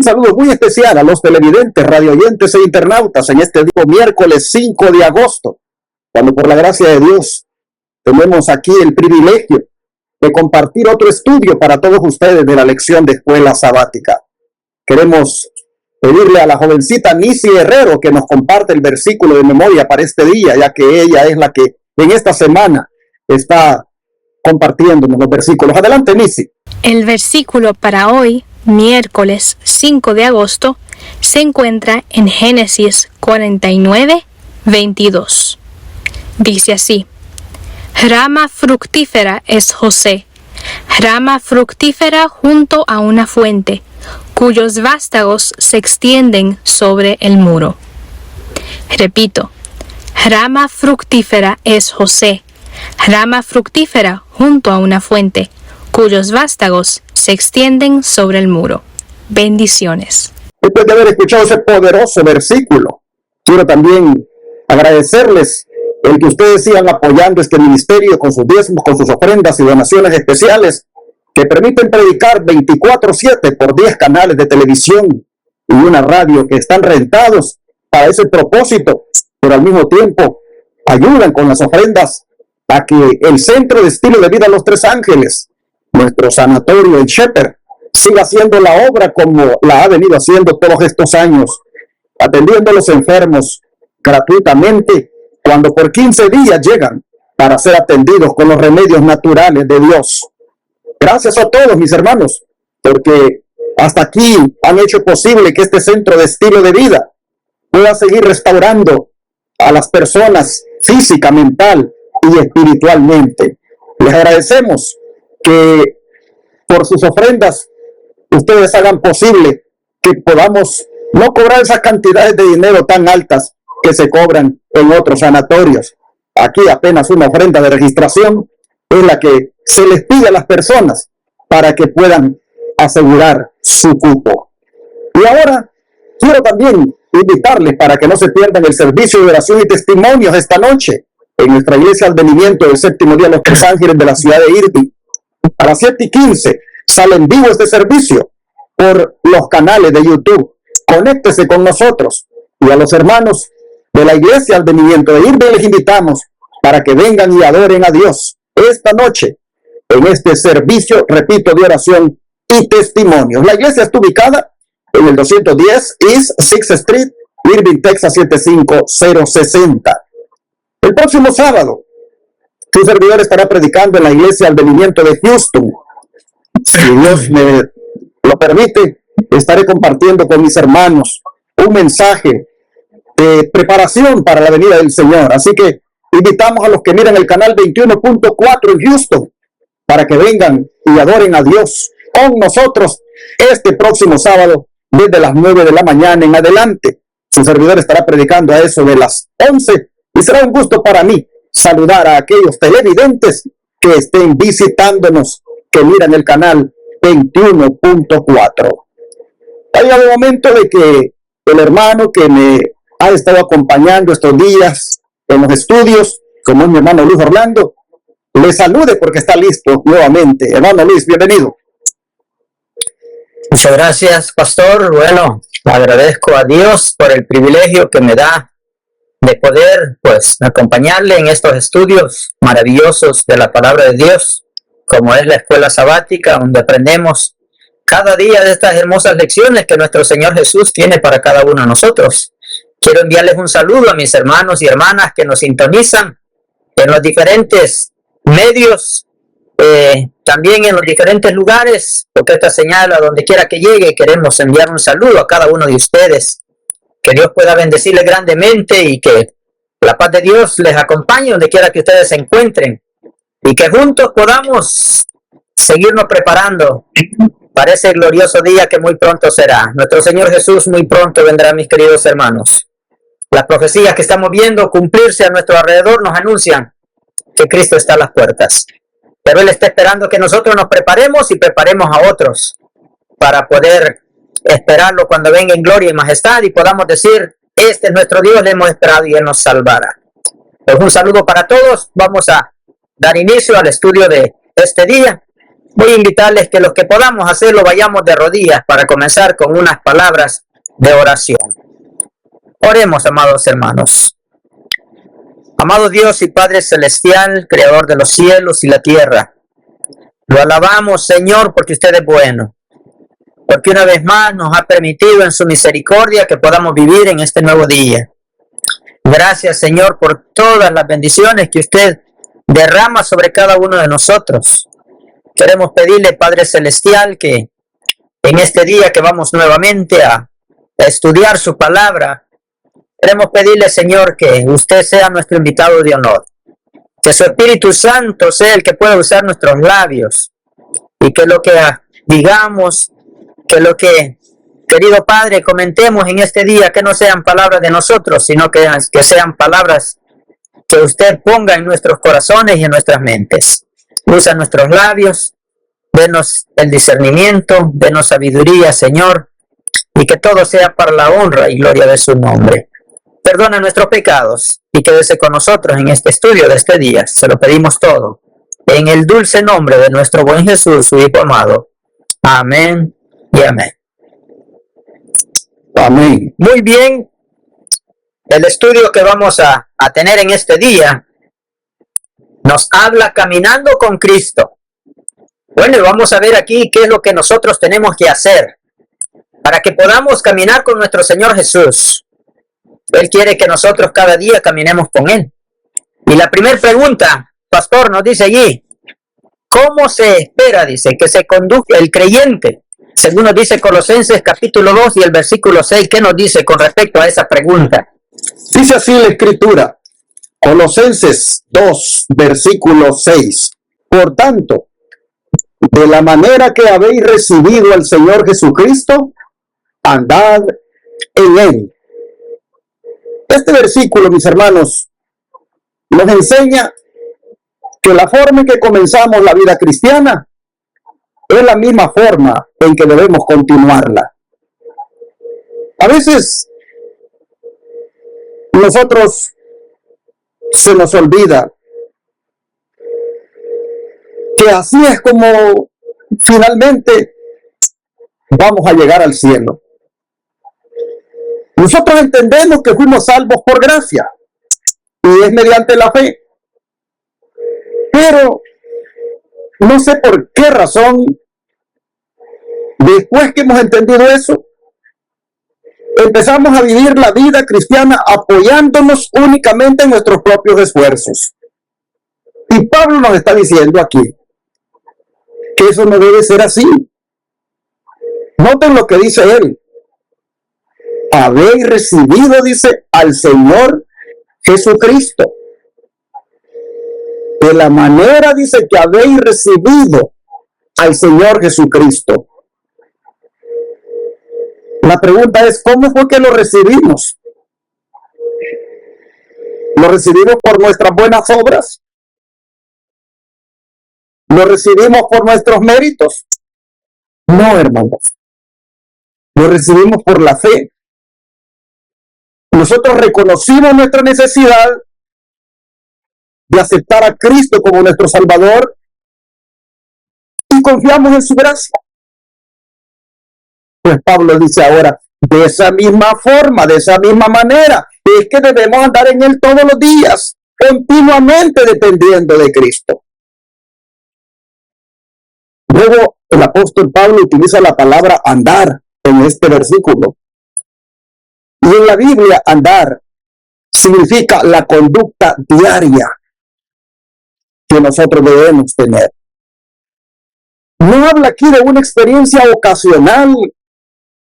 Un saludo muy especial a los televidentes, radioyentes e internautas en este día miércoles 5 de agosto, cuando por la gracia de Dios tenemos aquí el privilegio de compartir otro estudio para todos ustedes de la lección de escuela sabática. Queremos pedirle a la jovencita Nisi Herrero que nos comparte el versículo de memoria para este día, ya que ella es la que en esta semana está compartiéndonos los versículos. Adelante, Nisi. El versículo para hoy, miércoles 5 de agosto, se encuentra en Génesis 49, 22. Dice así: rama fructífera es José, rama fructífera junto a una fuente, cuyos vástagos se extienden sobre el muro. Repito, rama fructífera es José, rama fructífera junto a una fuente, cuyos vástagos se extienden sobre el muro. Bendiciones. Después de haber escuchado ese poderoso versículo, quiero también agradecerles el que ustedes sigan apoyando este ministerio con sus diezmos, con sus ofrendas y donaciones especiales que permiten predicar 24/7 por 10 canales de televisión y una radio que están rentados para ese propósito, pero al mismo tiempo ayudan con las ofrendas a que el Centro de Estilo de Vida Los Tres Ángeles, nuestro sanatorio en Shepherd, siga haciendo la obra como la ha venido haciendo todos estos años, atendiendo a los enfermos gratuitamente cuando por 15 días llegan para ser atendidos con los remedios naturales de Dios. Gracias a todos mis hermanos, porque hasta aquí han hecho posible que este centro de estilo de vida pueda seguir restaurando a las personas física, mental y espiritualmente. Les agradecemos que por sus ofrendas ustedes hagan posible que podamos no cobrar esas cantidades de dinero tan altas que se cobran en otros sanatorios. Aquí apenas una ofrenda de registración es la que se les pide a las personas para que puedan asegurar su cupo. Y ahora quiero también invitarles para que no se pierdan el servicio de oración y testimonios esta noche en nuestra iglesia Advenimiento del Séptimo Día Los Tres Ángeles de la ciudad de Irving. A las 7:15 sale en vivo este servicio por los canales de YouTube. Conéctese con nosotros, y a los hermanos de la iglesia Advenimiento de Irving les invitamos para que vengan y adoren a Dios esta noche en este servicio, repito, de oración y testimonios. La iglesia está ubicada en el 210 East 6th Street, Irving, Texas 75060. El próximo sábado, tu servidor estará predicando en la iglesia Advenimiento de Houston. Si Dios me lo permite, estaré compartiendo con mis hermanos un mensaje de preparación para la venida del Señor. Así que invitamos a los que miran el canal 21.4 en Houston para que vengan y adoren a Dios con nosotros este próximo sábado desde las 9 de la mañana en adelante. Su servidor estará predicando a eso de las 11 y será un gusto para mí saludar a aquellos televidentes que estén visitándonos, que miran el canal 21.4. Ha llegado el momento de que el hermano que me ha estado acompañando estos días en los estudios, como es mi hermano Luis Orlando, le salude porque está listo nuevamente. Hermano Luis, bienvenido. Muchas gracias, pastor. Bueno, agradezco a Dios por el privilegio que me da de poder, acompañarle en estos estudios maravillosos de la palabra de Dios, como es la escuela sabática, donde aprendemos cada día de estas hermosas lecciones que nuestro Señor Jesús tiene para cada uno de nosotros. Quiero enviarles un saludo a mis hermanos y hermanas que nos sintonizan en los diferentes medios, también en los diferentes lugares, porque esta señal a donde quiera que llegue, queremos enviar un saludo a cada uno de ustedes. Que Dios pueda bendecirles grandemente y que la paz de Dios les acompañe donde quiera que ustedes se encuentren y que juntos podamos seguirnos preparando para ese glorioso día que muy pronto será. Nuestro Señor Jesús muy pronto vendrá, mis queridos hermanos. Las profecías que estamos viendo cumplirse a nuestro alrededor nos anuncian que Cristo está a las puertas. Pero Él está esperando que nosotros nos preparemos y preparemos a otros para poder esperarlo cuando venga en gloria y majestad y podamos decir: este es nuestro Dios, le hemos esperado y Él nos salvará. Pues un saludo para todos. Vamos a dar inicio al estudio de este día voy a invitarles que los que podamos hacerlo vayamos de rodillas para comenzar con unas palabras de oración. Oremos, amados hermanos. Amado Dios y Padre Celestial, Creador de los cielos y la tierra, lo alabamos, Señor, porque usted es bueno, porque una vez más nos ha permitido en su misericordia que podamos vivir en este nuevo día. Gracias, Señor, por todas las bendiciones que usted derrama sobre cada uno de nosotros. Queremos pedirle, Padre Celestial, que en este día que vamos nuevamente a estudiar su palabra, queremos pedirle, Señor, que usted sea nuestro invitado de honor, que su Espíritu Santo sea el que pueda usar nuestros labios y que lo que digamos, que lo que, querido Padre, comentemos en este día, que no sean palabras de nosotros, sino que sean palabras que usted ponga en nuestros corazones y en nuestras mentes. Usa nuestros labios, denos el discernimiento, denos sabiduría, Señor, y que todo sea para la honra y gloria de su nombre. Perdona nuestros pecados y quédese con nosotros en este estudio de este día. Se lo pedimos todo en el dulce nombre de nuestro buen Jesús, su Hijo amado. Amén y amén. Amén. Muy bien, el estudio que vamos a tener en este día nos habla caminando con Cristo. Bueno, y vamos a ver aquí qué es lo que nosotros tenemos que hacer para que podamos caminar con nuestro Señor Jesús. Él quiere que nosotros cada día caminemos con Él. Y la primera pregunta, pastor, nos dice allí, ¿cómo se espera, dice, que se conduzca el creyente? Según nos dice Colosenses capítulo 2 y el versículo 6, ¿qué nos dice con respecto a esa pregunta? Dice así la Escritura, Colosenses 2, versículo 6. Por tanto, de la manera que habéis recibido al Señor Jesucristo, andad en Él. Este versículo, mis hermanos, nos enseña que la forma en que comenzamos la vida cristiana es la misma forma en que debemos continuarla. A veces nosotros se nos olvida que así es como finalmente vamos a llegar al cielo. Nosotros entendemos que fuimos salvos por gracia y es mediante la fe. Pero no sé por qué razón, después que hemos entendido eso, empezamos a vivir la vida cristiana apoyándonos únicamente en nuestros propios esfuerzos. Y Pablo nos está diciendo aquí que eso no debe ser así. Noten lo que dice él. Habéis recibido, dice, al Señor Jesucristo. De la manera, dice, que habéis recibido al Señor Jesucristo. La pregunta es, ¿cómo fue que lo recibimos? ¿Lo recibimos por nuestras buenas obras? ¿Lo recibimos por nuestros méritos? No, hermanos. Lo recibimos por la fe. Nosotros reconocimos nuestra necesidad de aceptar a Cristo como nuestro Salvador y confiamos en su gracia. Pues Pablo dice ahora, de esa misma forma, de esa misma manera, es que debemos andar en Él todos los días, continuamente dependiendo de Cristo. Luego el apóstol Pablo utiliza la palabra andar en este versículo. Y en la Biblia andar significa la conducta diaria que nosotros debemos tener. No habla aquí de una experiencia ocasional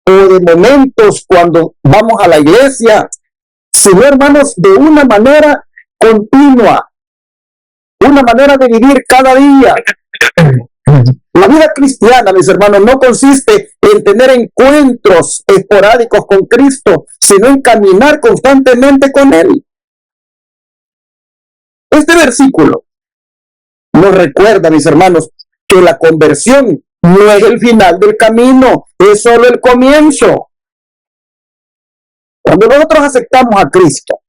o de momentos cuando vamos a la iglesia, sino, hermanos, de una manera continua, una manera de vivir cada día. La vida cristiana, mis hermanos, no consiste en tener encuentros esporádicos con Cristo, sino en caminar constantemente con Él. Este versículo nos recuerda, mis hermanos, que la conversión no es el final del camino, es solo el comienzo. Cuando nosotros aceptamos a Cristo,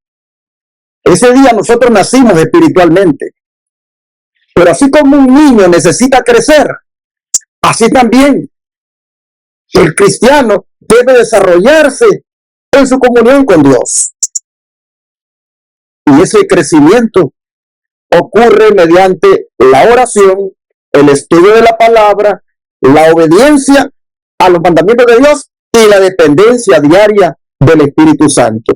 ese día nosotros nacimos espiritualmente. Pero así como un niño necesita crecer, Así también el cristiano debe desarrollarse en su comunión con Dios. Y ese crecimiento ocurre mediante la oración, el estudio de la palabra, la obediencia a los mandamientos de Dios y la dependencia diaria del Espíritu Santo.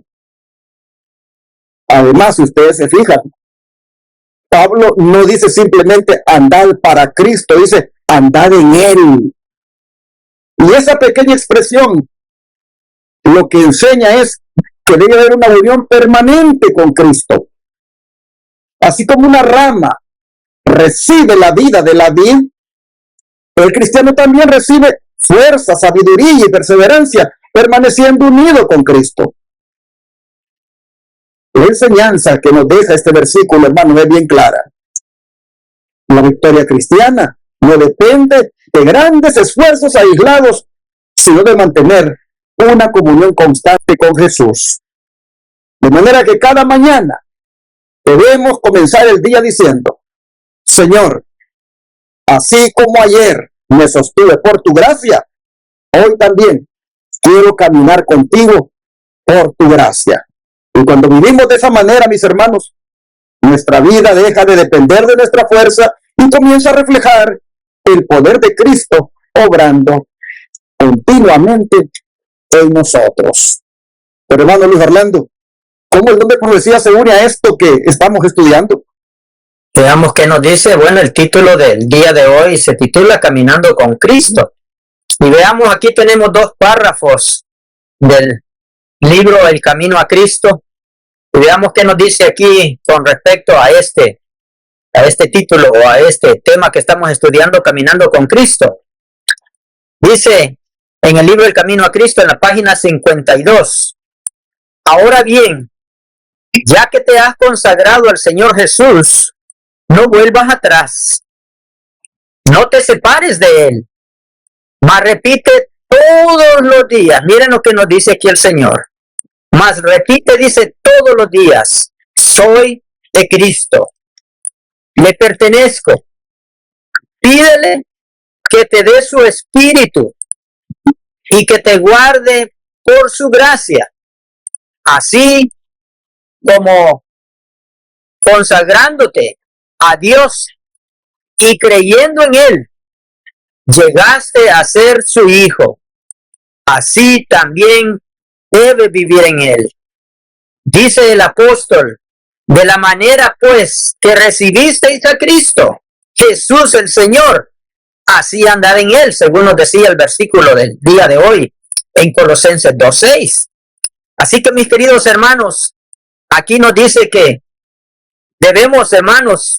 Además, si ustedes se fijan, Pablo no dice simplemente andad para Cristo, dice andad en Él. Y esa pequeña expresión lo que enseña es que debe haber una unión permanente con Cristo. Así como una rama recibe la vida de la vid, el cristiano también recibe fuerza, sabiduría y perseverancia, permaneciendo unido con Cristo. La enseñanza que nos deja este versículo, hermano, es bien clara. La victoria cristiana no depende de grandes esfuerzos aislados, sino de mantener una comunión constante con Jesús. De manera que cada mañana debemos comenzar el día diciendo: Señor, así como ayer me sostuve por tu gracia, hoy también quiero caminar contigo por tu gracia. Y cuando vivimos de esa manera, mis hermanos, nuestra vida deja de depender de nuestra fuerza y comienza a reflejar el poder de Cristo obrando continuamente en nosotros. Pero hermano Luis Orlando, ¿cómo el don de profecía se une a esto que estamos estudiando? Veamos qué nos dice. Bueno, el título del día de hoy se titula Caminando con Cristo. Y veamos, aquí tenemos dos párrafos del libro El Camino a Cristo. Y veamos qué nos dice aquí con respecto a este título o a este tema que estamos estudiando, Caminando con Cristo. Dice en el libro El Camino a Cristo, en la página 52. Ahora bien, ya que te has consagrado al Señor Jesús, no vuelvas atrás. No te separes de Él. Mas repite todos los días. Miren lo que nos dice aquí el Señor. Mas repite, dice todos los días: soy de Cristo. Le pertenezco. Pídele que te dé su espíritu y que te guarde por su gracia. Así como consagrándote a Dios y creyendo en Él, llegaste a ser su hijo. Así también debe vivir en Él. Dice el apóstol: de la manera pues que recibisteis a Cristo, Jesús el Señor, así andad en Él, según nos decía el versículo del día de hoy en Colosenses 2:6. Así que, mis queridos hermanos, aquí nos dice que debemos, hermanos,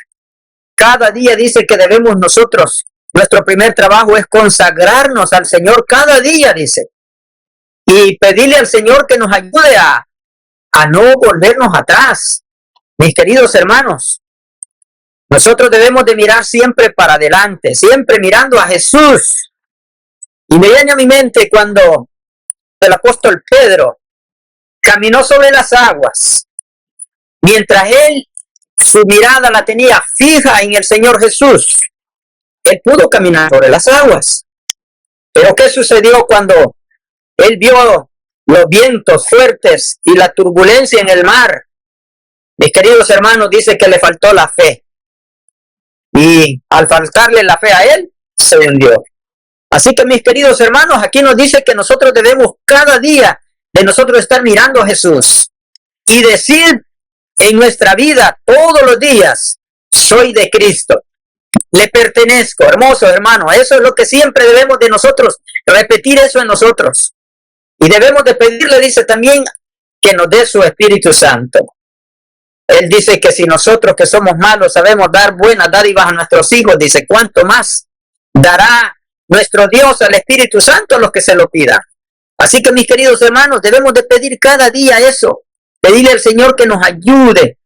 cada día dice que debemos nosotros, nuestro primer trabajo es consagrarnos al Señor cada día, dice, y pedirle al Señor que nos ayude a no volvernos atrás. Mis queridos hermanos, nosotros debemos de mirar siempre para adelante, siempre mirando a Jesús. Y me viene a mi mente cuando el apóstol Pedro caminó sobre las aguas, mientras él su mirada la tenía fija en el Señor Jesús. Él pudo caminar sobre las aguas. Pero ¿qué sucedió cuando él vio los vientos fuertes y la turbulencia en el mar? Mis queridos hermanos, dice que le faltó la fe. Y al faltarle la fe a él, se hundió. Así que, mis queridos hermanos, aquí nos dice que nosotros debemos cada día de nosotros estar mirando a Jesús y decir en nuestra vida todos los días: soy de Cristo, le pertenezco. Hermoso, hermano, eso es lo que siempre debemos de nosotros, repetir eso en nosotros. Y debemos de pedirle, dice también, que nos dé su Espíritu Santo. Él dice que si nosotros que somos malos sabemos dar buenas dádivas a nuestros hijos, dice, ¿cuánto más dará nuestro Dios al Espíritu Santo a los que se lo pidan? Así que, mis queridos hermanos, debemos de pedir cada día eso, pedirle al Señor que nos ayude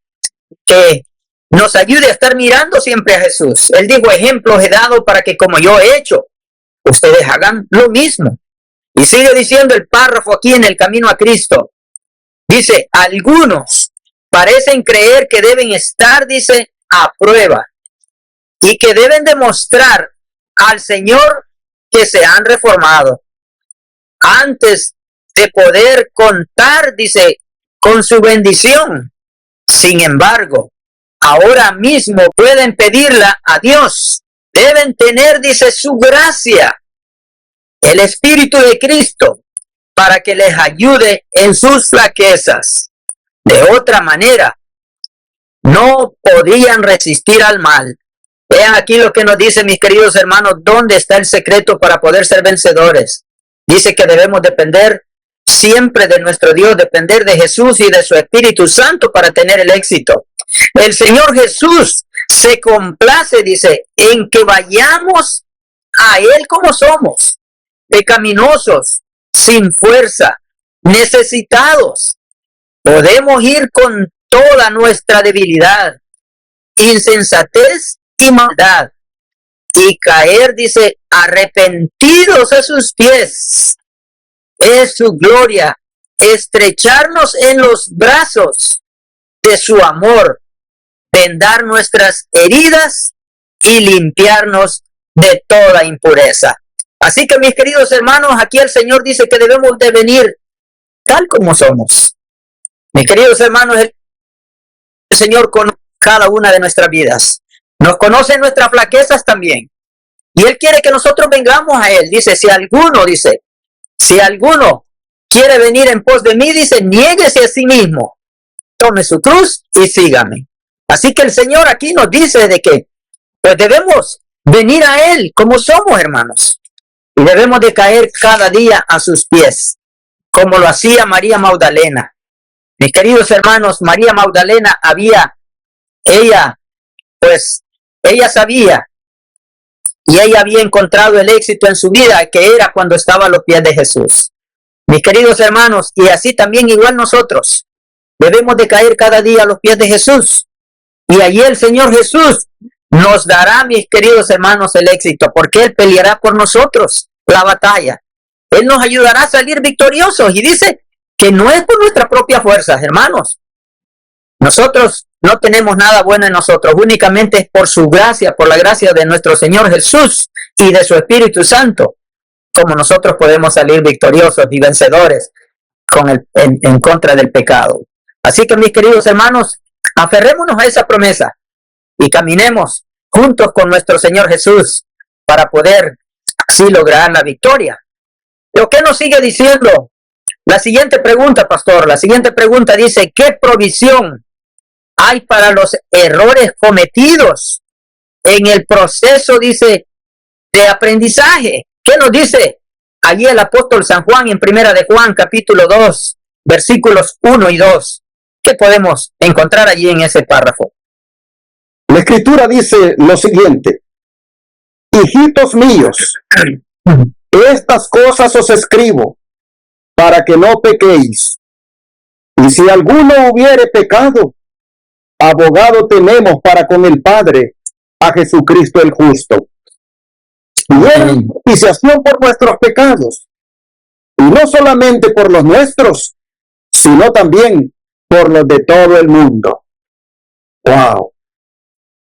a estar mirando siempre a Jesús. Él dijo: ejemplos he dado para que como yo he hecho, ustedes hagan lo mismo. Y sigue diciendo el párrafo aquí en El Camino a Cristo. Dice: algunos parecen creer que deben estar, dice, a prueba y que deben demostrar al Señor que se han reformado antes de poder contar, dice, con su bendición. Sin embargo, ahora mismo pueden pedirla a Dios. Deben tener, dice, su gracia, el Espíritu de Cristo, para que les ayude en sus flaquezas. De otra manera, no podían resistir al mal. Vean aquí lo que nos dice, mis queridos hermanos, dónde está el secreto para poder ser vencedores. Dice que debemos depender siempre de nuestro Dios, depender de Jesús y de su Espíritu Santo para tener el éxito. El Señor Jesús se complace, dice, en que vayamos a Él como somos, pecaminosos, sin fuerza, necesitados. Podemos ir con toda nuestra debilidad, insensatez y maldad, y caer, dice, arrepentidos a sus pies. Es su gloria estrecharnos en los brazos de su amor, vendar nuestras heridas y limpiarnos de toda impureza. Así que, mis queridos hermanos, aquí el Señor dice que debemos de venir tal como somos. Mis queridos hermanos, el Señor conoce cada una de nuestras vidas. Nos conoce nuestras flaquezas también. Y Él quiere que nosotros vengamos a Él. Dice, si alguno quiere venir en pos de mí, dice, niéguese a sí mismo, tome su cruz y sígame. Así que el Señor aquí nos dice de que pues debemos venir a Él como somos, hermanos. Y debemos de caer cada día a sus pies, como lo hacía María Magdalena. Mis queridos hermanos, María Magdalena ella sabía y ella había encontrado el éxito en su vida, que era cuando estaba a los pies de Jesús. Mis queridos hermanos, y así también igual nosotros, debemos de caer cada día a los pies de Jesús. Y allí el Señor Jesús nos dará, mis queridos hermanos, el éxito, porque Él peleará por nosotros la batalla. Él nos ayudará a salir victoriosos, y dice que no es por nuestras propias fuerzas, hermanos. Nosotros no tenemos nada bueno en nosotros, únicamente es por su gracia, por la gracia de nuestro Señor Jesús y de su Espíritu Santo, como nosotros podemos salir victoriosos y vencedores en contra del pecado. Así que, mis queridos hermanos, aferrémonos a esa promesa y caminemos juntos con nuestro Señor Jesús para poder así lograr la victoria. ¿Pero qué nos sigue diciendo? La siguiente pregunta, pastor, la siguiente pregunta dice, ¿qué provisión hay para los errores cometidos en el proceso, dice, de aprendizaje? ¿Qué nos dice allí el apóstol San Juan en Primera de Juan, capítulo 2, versículos 1 y 2? ¿Qué podemos encontrar allí en ese párrafo? La Escritura dice lo siguiente: hijitos míos, estas cosas os escribo para que no pequéis. Y si alguno hubiere pecado, abogado tenemos para con el Padre, a Jesucristo el justo. Y Él propiciación por nuestros pecados, y no solamente por los nuestros, sino también por los de todo el mundo. ¡Wow!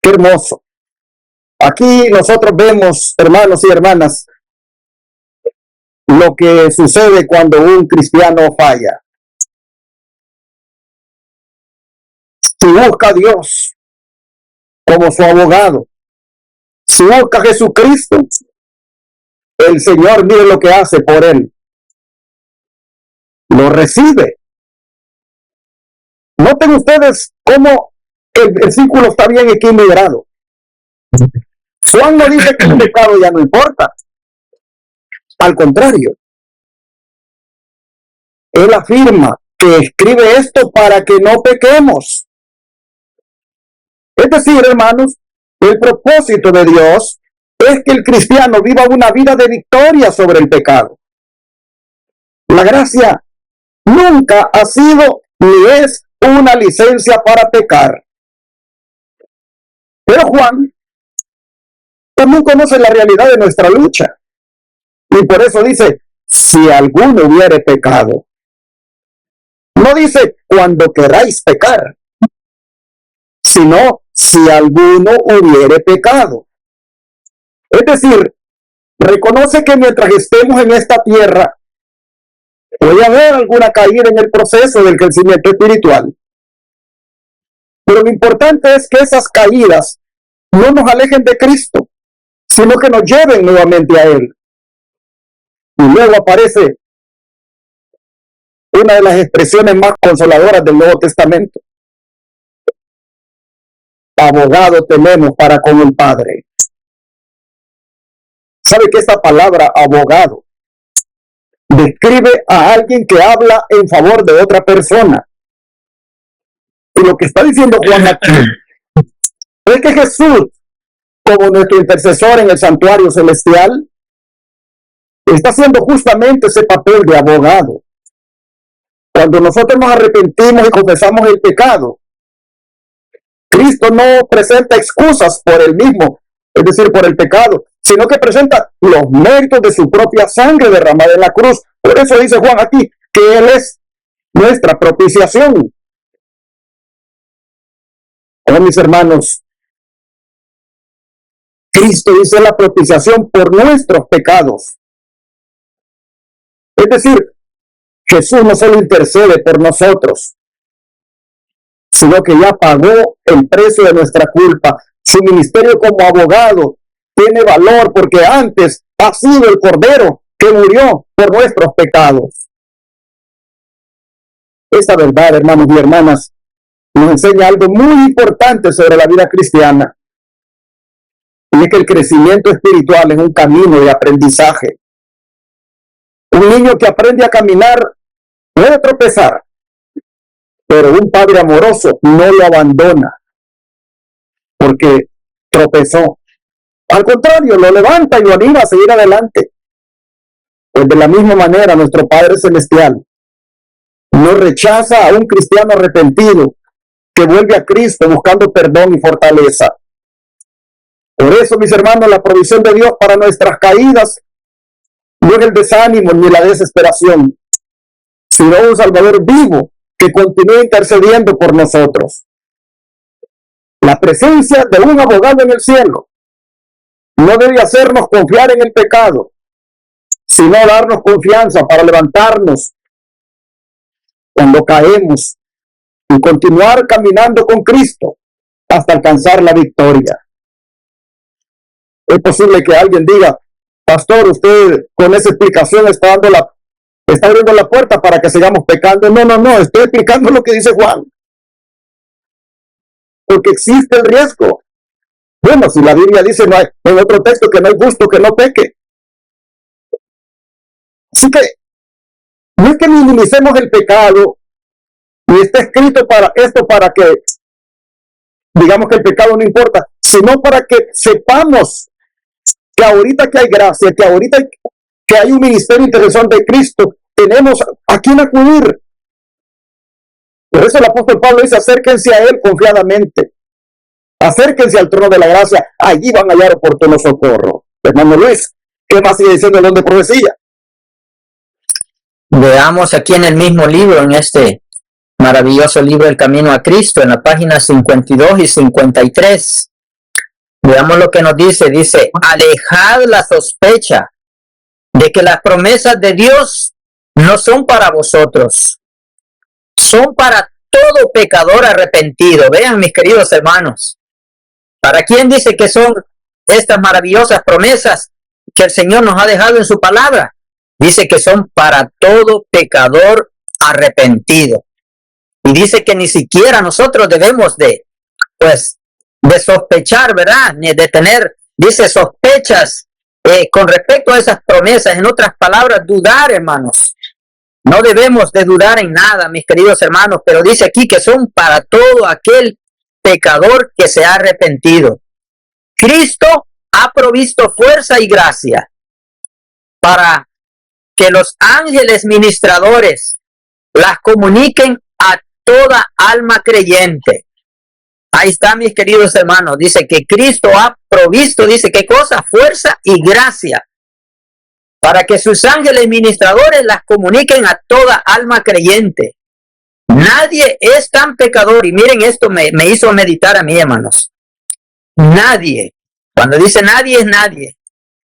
¡Qué hermoso! Aquí nosotros vemos, hermanos y hermanas, lo que sucede cuando un cristiano falla. Si busca a Dios como su abogado, si busca a Jesucristo, el Señor, mire lo que hace por él. Lo recibe. Noten ustedes cómo el versículo está bien equilibrado. Juan no dice que el pecado ya no importa. Al contrario, él afirma que escribe esto para que no pequemos. Es decir, hermanos, el propósito de Dios es que el cristiano viva una vida de victoria sobre el pecado. La gracia nunca ha sido ni es una licencia para pecar. Pero Juan también conoce la realidad de nuestra lucha. Y por eso dice, si alguno hubiere pecado. No dice cuando queráis pecar, sino si alguno hubiere pecado. Es decir, reconoce que mientras estemos en esta tierra, puede haber alguna caída en el proceso del crecimiento espiritual. Pero lo importante es que esas caídas no nos alejen de Cristo, sino que nos lleven nuevamente a Él. Y luego aparece una de las expresiones más consoladoras del Nuevo Testamento. Abogado tenemos para con el Padre. ¿Sabe que esta palabra abogado describe a alguien que habla en favor de otra persona? Y lo que está diciendo Juan aquí es que Jesús, como nuestro intercesor en el santuario celestial, está haciendo justamente ese papel de abogado. Cuando nosotros nos arrepentimos y confesamos el pecado, Cristo no presenta excusas por el mismo, es decir, por el pecado, sino que presenta los méritos de su propia sangre derramada en la cruz. Por eso dice Juan aquí que Él es nuestra propiciación. Oh, mis hermanos, Cristo dice la propiciación por nuestros pecados. Es decir, Jesús no solo intercede por nosotros, sino que ya pagó el precio de nuestra culpa. Su ministerio como abogado tiene valor porque antes ha sido el Cordero que murió por nuestros pecados. Esta verdad, hermanos y hermanas, nos enseña algo muy importante sobre la vida cristiana. Y es que el crecimiento espiritual es un camino de aprendizaje. Un niño que aprende a caminar puede tropezar, pero un padre amoroso no lo abandona porque tropezó. Al contrario, lo levanta y lo anima a seguir adelante. Pues de la misma manera, nuestro Padre Celestial no rechaza a un cristiano arrepentido que vuelve a Cristo buscando perdón y fortaleza. Por eso, mis hermanos, la provisión de Dios para nuestras caídas no es el desánimo ni la desesperación, sino un Salvador vivo que continúa intercediendo por nosotros. La presencia de un abogado en el cielo no debe hacernos confiar en el pecado, sino darnos confianza para levantarnos cuando caemos y continuar caminando con Cristo hasta alcanzar la victoria. Es posible que alguien diga: pastor, usted con esa explicación está abriendo la puerta para que sigamos pecando. No, estoy explicando lo que dice Juan. Porque existe el riesgo. Bueno, si la Biblia dice en otro texto que no hay justo que no peque. Así que no es que minimicemos el pecado, y está escrito para esto, para que digamos que el pecado no importa, sino para que sepamos que ahorita que hay gracia, que ahorita que hay un ministerio intercesor de Cristo, tenemos a quien acudir. Por eso el apóstol Pablo dice: acérquense a Él confiadamente, acérquense al trono de la gracia, allí van a hallar oportuno socorro. Hermano Luis, ¿qué más sigue diciendo el don de profecía? Veamos aquí en el mismo libro, en este maravilloso libro El Camino a Cristo, en la página 52 y 53. Veamos lo que nos dice. Dice: alejad la sospecha de que las promesas de Dios no son para vosotros, son para todo pecador arrepentido. Vean, mis queridos hermanos, ¿para quién dice que son estas maravillosas promesas que el Señor nos ha dejado en su palabra? Dice que son para todo pecador arrepentido. Y dice que ni siquiera nosotros debemos de sospechar, ¿verdad? Ni de tener, dice, sospechas con respecto a esas promesas. En otras palabras, dudar, hermanos. No debemos de dudar en nada, mis queridos hermanos, pero dice aquí que son para todo aquel pecador que se ha arrepentido. Cristo ha provisto fuerza y gracia para que los ángeles ministradores las comuniquen a toda alma creyente. Ahí está, mis queridos hermanos. Dice que Cristo ha provisto, dice, ¿qué cosa? Fuerza y gracia para que sus ángeles ministradores las comuniquen a toda alma creyente. Nadie es tan pecador. Y miren, esto me hizo meditar a mí, hermanos. Nadie. Cuando dice nadie, es nadie.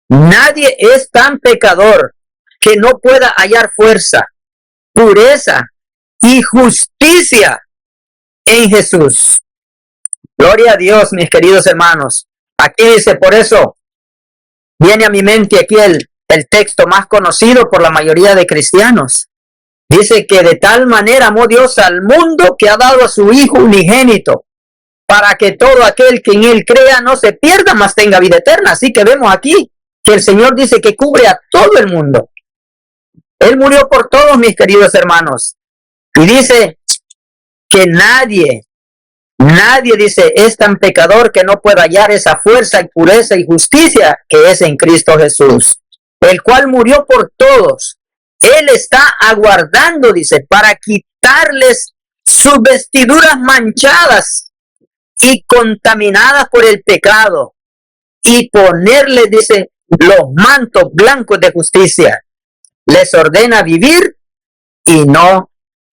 Nadie es tan pecador que no pueda hallar fuerza, pureza y justicia en Jesús. Gloria a Dios, mis queridos hermanos. Aquí dice, por eso viene a mi mente aquí el texto más conocido por la mayoría de cristianos. Dice que de tal manera amó Dios al mundo que ha dado a su Hijo unigénito, para que todo aquel que en él crea no se pierda, mas tenga vida eterna. Así que vemos aquí que el Señor dice que cubre a todo el mundo. Él murió por todos, mis queridos hermanos. Y dice que nadie dice es tan pecador que no pueda hallar esa fuerza y pureza y justicia que es en Cristo Jesús, el cual murió por todos. Él está aguardando, dice, para quitarles sus vestiduras manchadas y contaminadas por el pecado y ponerles, dice, los mantos blancos de justicia. Les ordena vivir y no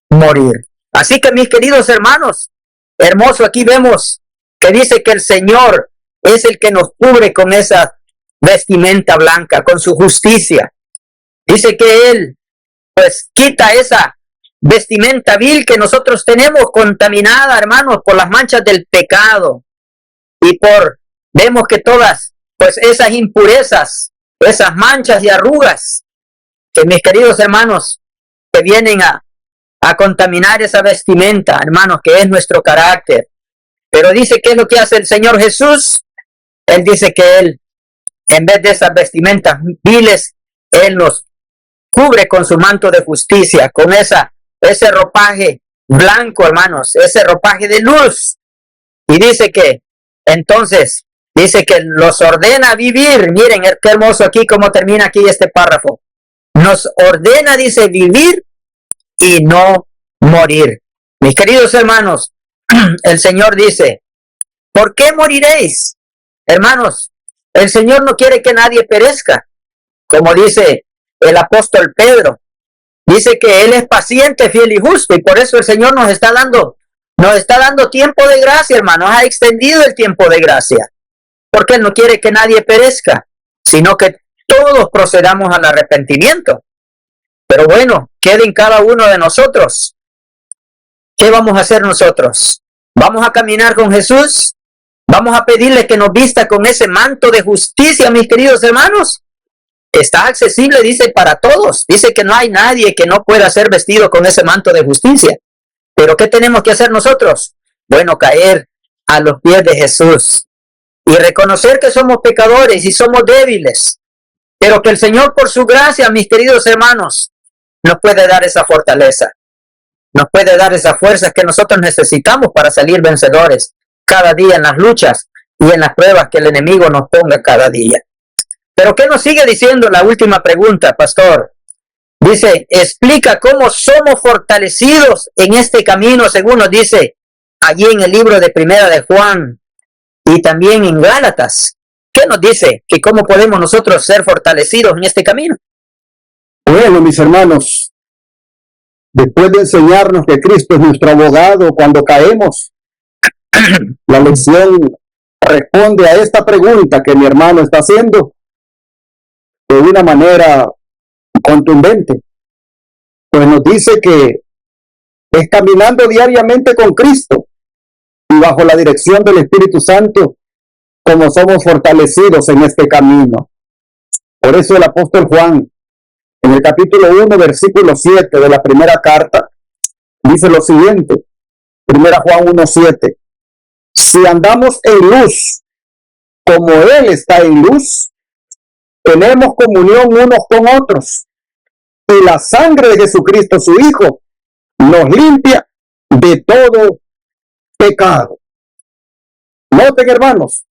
morir. Así que, mis queridos hermanos, hermoso, aquí vemos que dice que el Señor es el que nos cubre con esa vestimenta blanca, con su justicia. Dice que Él, pues, quita esa vestimenta vil que nosotros tenemos contaminada, hermanos, por las manchas del pecado. Y vemos que todas, pues, esas impurezas, esas manchas y arrugas, que mis queridos hermanos, que vienen a contaminar esa vestimenta, hermanos, que es nuestro carácter. Pero dice, ¿qué es lo que hace el Señor Jesús? Él dice que Él, en vez de esas vestimentas viles, Él nos cubre con su manto de justicia, con ese ropaje blanco, hermanos, ese ropaje de luz. Y dice que, entonces, dice que los ordena vivir. Miren qué hermoso aquí, cómo termina aquí este párrafo. Nos ordena, dice, vivir y no morir. Mis queridos hermanos, el Señor dice, ¿por qué moriréis? Hermanos, el Señor no quiere que nadie perezca, como dice el apóstol Pedro. Dice que Él es paciente, fiel y justo, y por eso el Señor nos está dando tiempo de gracia, hermanos. Ha extendido el tiempo de gracia, porque Él no quiere que nadie perezca, sino que todos procedamos al arrepentimiento. Pero bueno, quede en cada uno de nosotros. ¿Qué vamos a hacer nosotros? ¿Vamos a caminar con Jesús? ¿Vamos a pedirle que nos vista con ese manto de justicia, mis queridos hermanos? Está accesible, dice, para todos. Dice que no hay nadie que no pueda ser vestido con ese manto de justicia. ¿Pero qué tenemos que hacer nosotros? Bueno, caer a los pies de Jesús y reconocer que somos pecadores y somos débiles, pero que el Señor, por su gracia, mis queridos hermanos, nos puede dar esa fortaleza, nos puede dar esas fuerzas que nosotros necesitamos para salir vencedores cada día en las luchas y en las pruebas que el enemigo nos ponga cada día. Pero ¿qué nos sigue diciendo la última pregunta, pastor? Dice, explica cómo somos fortalecidos en este camino, según nos dice allí en el libro de Primera de Juan y también en Gálatas. ¿Qué nos dice? Que cómo podemos nosotros ser fortalecidos en este camino. Bueno, mis hermanos, después de enseñarnos que Cristo es nuestro abogado cuando caemos, la lección responde a esta pregunta que mi hermano está haciendo de una manera contundente. Pues nos dice que es caminando diariamente con Cristo y bajo la dirección del Espíritu Santo como somos fortalecidos en este camino. Por eso el apóstol Juan, en el capítulo 1, versículo 7 de la primera carta, dice lo siguiente, 1 Juan 1:7, si andamos en luz, como Él está en luz, tenemos comunión unos con otros, y la sangre de Jesucristo, su Hijo, nos limpia de todo pecado. Noten, hermanos,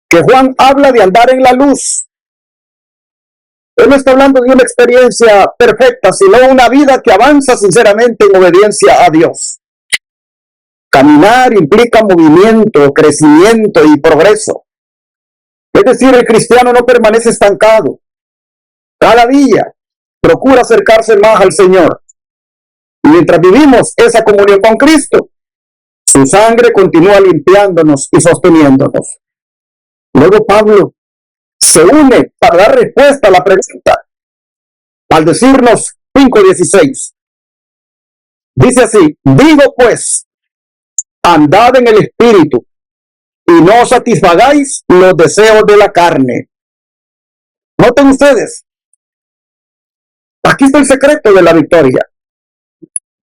que Juan habla de andar en la luz. Él no está hablando de una experiencia perfecta, sino una vida que avanza sinceramente en obediencia a Dios. Caminar implica movimiento, crecimiento y progreso. Es decir, el cristiano no permanece estancado. Cada día procura acercarse más al Señor. Y mientras vivimos esa comunión con Cristo, su sangre continúa limpiándonos y sosteniéndonos. Luego Pablo se une para dar respuesta a la pregunta al decirnos 5:16. Dice así: digo pues, andad en el espíritu y no satisfagáis los deseos de la carne. Noten ustedes, aquí está el secreto de la victoria: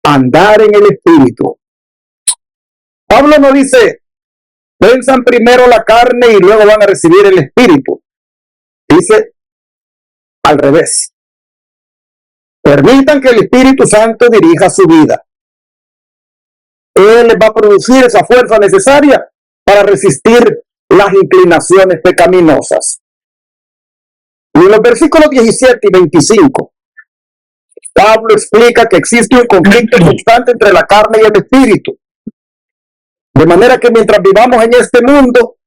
andar en el espíritu. Pablo no dice, venzan primero la carne y luego van a recibir el espíritu. Dice al revés: permitan que el Espíritu Santo dirija su vida. Él les va a producir esa fuerza necesaria para resistir las inclinaciones pecaminosas. Y en los versículos 17 y 25, Pablo explica que existe un conflicto constante entre la carne y el espíritu. De manera que mientras vivamos en este mundo,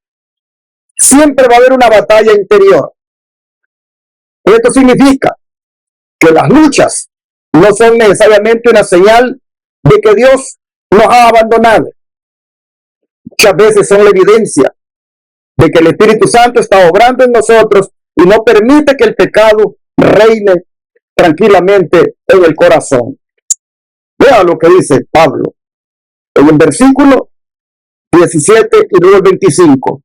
siempre va a haber una batalla interior. Esto significa que las luchas no son necesariamente una señal de que Dios nos ha abandonado. Muchas veces son la evidencia de que el Espíritu Santo está obrando en nosotros y no permite que el pecado reine tranquilamente en el corazón. Vea lo que dice Pablo en el versículo 17 y luego el 25.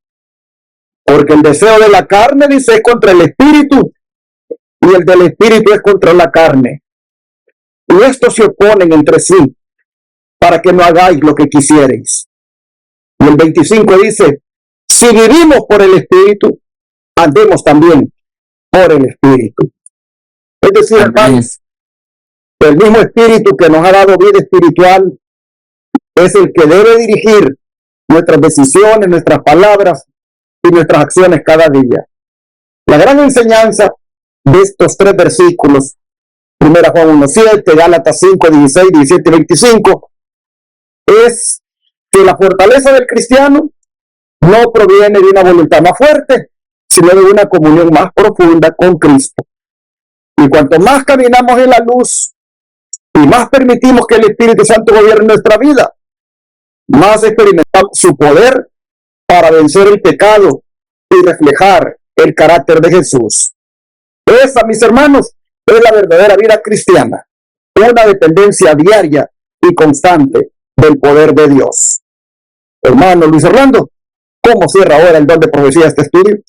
Porque el deseo de la carne, dice, es contra el espíritu, y el del espíritu es contra la carne. Y estos se oponen entre sí, para que no hagáis lo que quisierais. Y el 25 dice: si vivimos por el espíritu, andemos también por el espíritu. Es decir, hermanos, el mismo espíritu que nos ha dado vida espiritual es el que debe dirigir nuestras decisiones, nuestras palabras y nuestras acciones cada día. La gran enseñanza de estos tres versículos, 1 Juan 1:7, Gálatas 5:16, 17 y 25, es que la fortaleza del cristiano no proviene de una voluntad más fuerte, sino de una comunión más profunda con Cristo. Y cuanto más caminamos en la luz y más permitimos que el Espíritu Santo gobierne nuestra vida, más experimentamos su poder para vencer el pecado y reflejar el carácter de Jesús. Esa, mis hermanos, es la verdadera vida cristiana, una dependencia diaria y constante del poder de Dios. Hermano Luis Orlando, ¿cómo cierra ahora el don de profecía este estudio?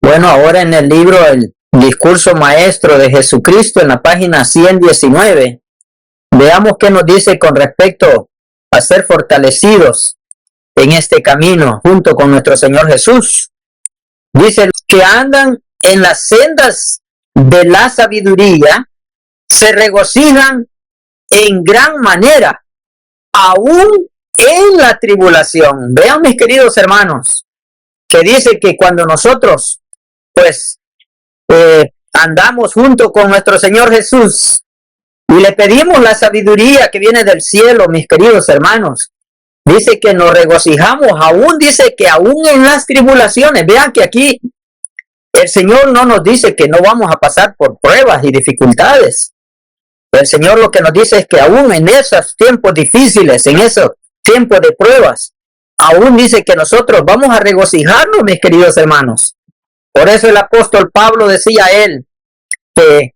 Bueno, ahora en el libro El Discurso Maestro de Jesucristo, en la página 119, veamos qué nos dice con respecto a ser fortalecidos en este camino junto con nuestro Señor Jesús. Dice que andan en las sendas de la sabiduría, se regocijan en gran manera, aún en la tribulación. Vean, mis queridos hermanos, que dice que cuando nosotros, pues, andamos junto con nuestro Señor Jesús y le pedimos la sabiduría que viene del cielo, mis queridos hermanos, dice que nos regocijamos, aún dice que aún en las tribulaciones. Vean que aquí el Señor no nos dice que no vamos a pasar por pruebas y dificultades. El Señor lo que nos dice es que aún en esos tiempos difíciles, en esos tiempos de pruebas, aún dice que nosotros vamos a regocijarnos, mis queridos hermanos. Por eso el apóstol Pablo decía que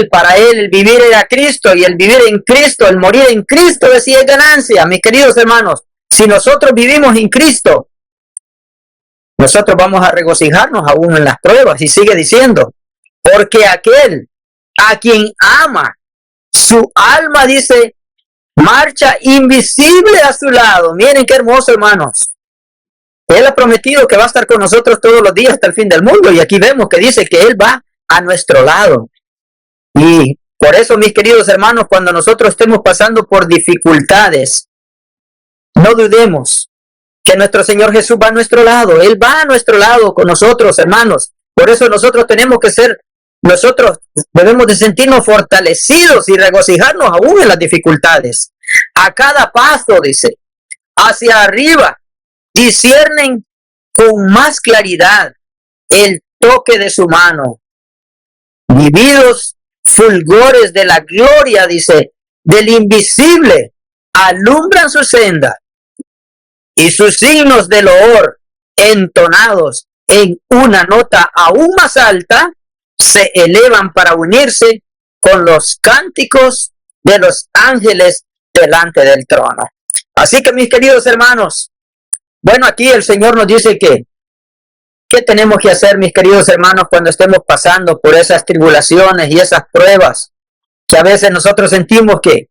para él el vivir era Cristo, y el vivir en Cristo, el morir en Cristo, decía, es ganancia. Mis queridos hermanos, si nosotros vivimos en Cristo, nosotros vamos a regocijarnos aún en las pruebas. Y sigue diciendo, porque aquel a quien ama su alma, dice, marcha invisible a su lado. Miren qué hermoso, hermanos. Él ha prometido que va a estar con nosotros todos los días hasta el fin del mundo, y aquí vemos que dice que Él va a nuestro lado. Y por eso, mis queridos hermanos, cuando nosotros estemos pasando por dificultades, no dudemos que nuestro Señor Jesús va a nuestro lado. Él va a nuestro lado con nosotros, hermanos. Por eso nosotros debemos de sentirnos fortalecidos y regocijarnos aún en las dificultades. A cada paso, dice, hacia arriba, disciernen con más claridad el toque de su mano. Vividos fulgores de la gloria, dice, del invisible, alumbran su senda, y sus signos de loor entonados en una nota aún más alta, se elevan para unirse con los cánticos de los ángeles delante del trono. Así que, mis queridos hermanos, bueno, aquí el Señor nos dice que ¿qué tenemos que hacer, mis queridos hermanos, cuando estemos pasando por esas tribulaciones y esas pruebas? Que a veces nosotros sentimos que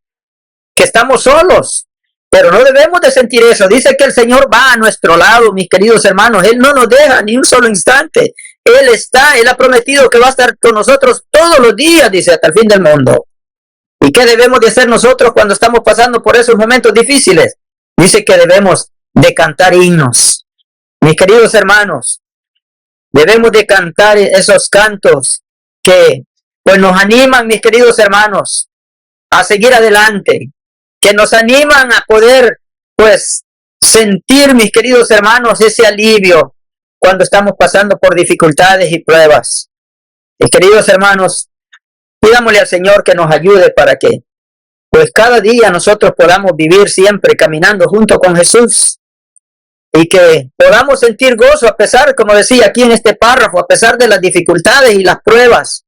estamos solos, pero no debemos de sentir eso. Dice que el Señor va a nuestro lado, mis queridos hermanos. Él no nos deja ni un solo instante. Él ha prometido que va a estar con nosotros todos los días, dice, hasta el fin del mundo. ¿Y qué debemos de hacer nosotros cuando estamos pasando por esos momentos difíciles? Dice que debemos de cantar himnos. Mis queridos hermanos, debemos de cantar esos cantos que pues nos animan, mis queridos hermanos, a seguir adelante, que nos animan a poder pues sentir, mis queridos hermanos, ese alivio cuando estamos pasando por dificultades y pruebas. Mis queridos hermanos, pidámosle al Señor que nos ayude para que pues cada día nosotros podamos vivir siempre caminando junto con Jesús y que podamos sentir gozo a pesar, como decía aquí en este párrafo, a pesar de las dificultades y las pruebas,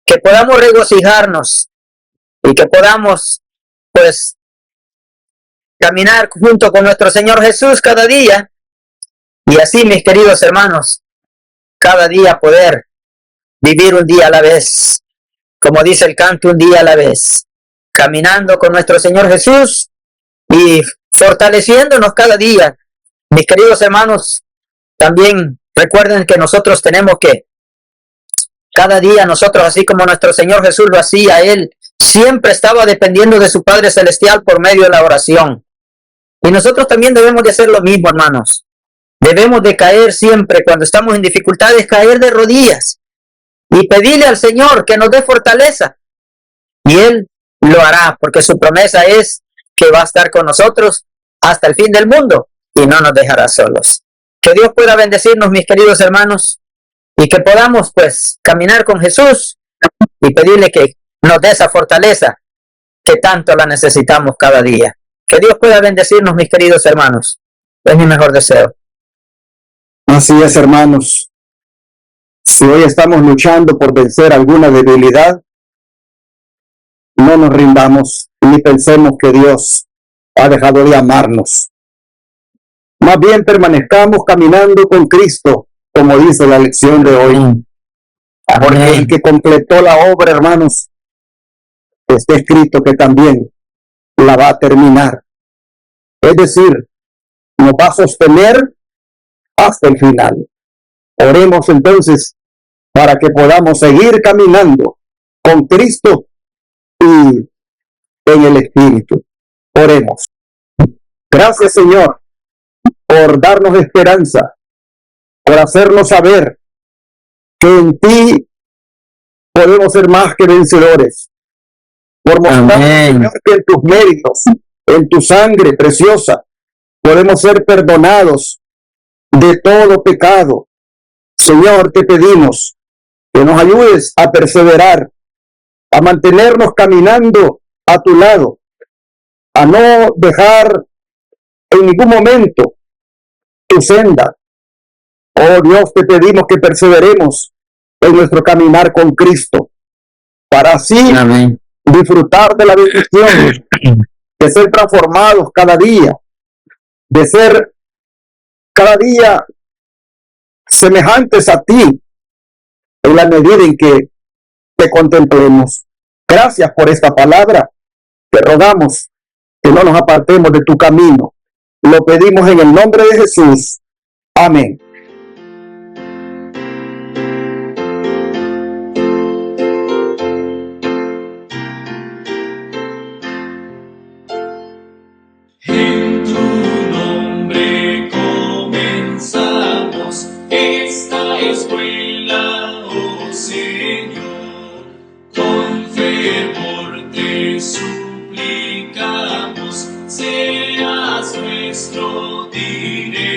que podamos regocijarnos y que podamos pues caminar junto con nuestro Señor Jesús cada día y así, mis queridos hermanos, cada día poder vivir un día a la vez, como dice el canto, un día a la vez, caminando con nuestro Señor Jesús y fortaleciéndonos cada día. Mis queridos hermanos, también recuerden que nosotros tenemos que cada día nosotros, así como nuestro Señor Jesús lo hacía, Él siempre estaba dependiendo de su Padre Celestial por medio de la oración. Y nosotros también debemos de hacer lo mismo, hermanos. Debemos de caer siempre, cuando estamos en dificultades, caer de rodillas y pedirle al Señor que nos dé fortaleza. Y Él lo hará, porque su promesa es que va a estar con nosotros hasta el fin del mundo y no nos dejará solos. Que Dios pueda bendecirnos, mis queridos hermanos, y que podamos pues caminar con Jesús y pedirle que nos dé esa fortaleza que tanto la necesitamos cada día. Que Dios pueda bendecirnos, mis queridos hermanos. Es mi mejor deseo. Así es, hermanos. Si hoy estamos luchando por vencer alguna debilidad, no nos rindamos ni pensemos que Dios ha dejado de amarnos. Más bien permanezcamos caminando con Cristo, como dice la lección de hoy. Porque el que completó la obra, hermanos, está escrito que también la va a terminar. Es decir, nos va a sostener hasta el final. Oremos entonces para que podamos seguir caminando con Cristo y en el Espíritu. Oremos. Gracias, Señor, por darnos esperanza, por hacernos saber que en ti podemos ser más que vencedores, por mostrar, Señor, que en tus méritos, en tu sangre preciosa, podemos ser perdonados de todo pecado. Señor, te pedimos que nos ayudes a perseverar, a mantenernos caminando a tu lado, a no dejar en ningún momento tu senda. Oh Dios, te pedimos que perseveremos en nuestro caminar con Cristo, para así disfrutar de la bendición de ser transformados cada día, de ser cada día semejantes a ti en la medida en que te contemplemos. Gracias por esta palabra. Te rogamos que no nos apartemos de tu camino. Lo pedimos en el nombre de Jesús. Amén. En tu nombre comenzamos esta escuela, oh Señor. Con fervor te suplicamos, seas nuestro director.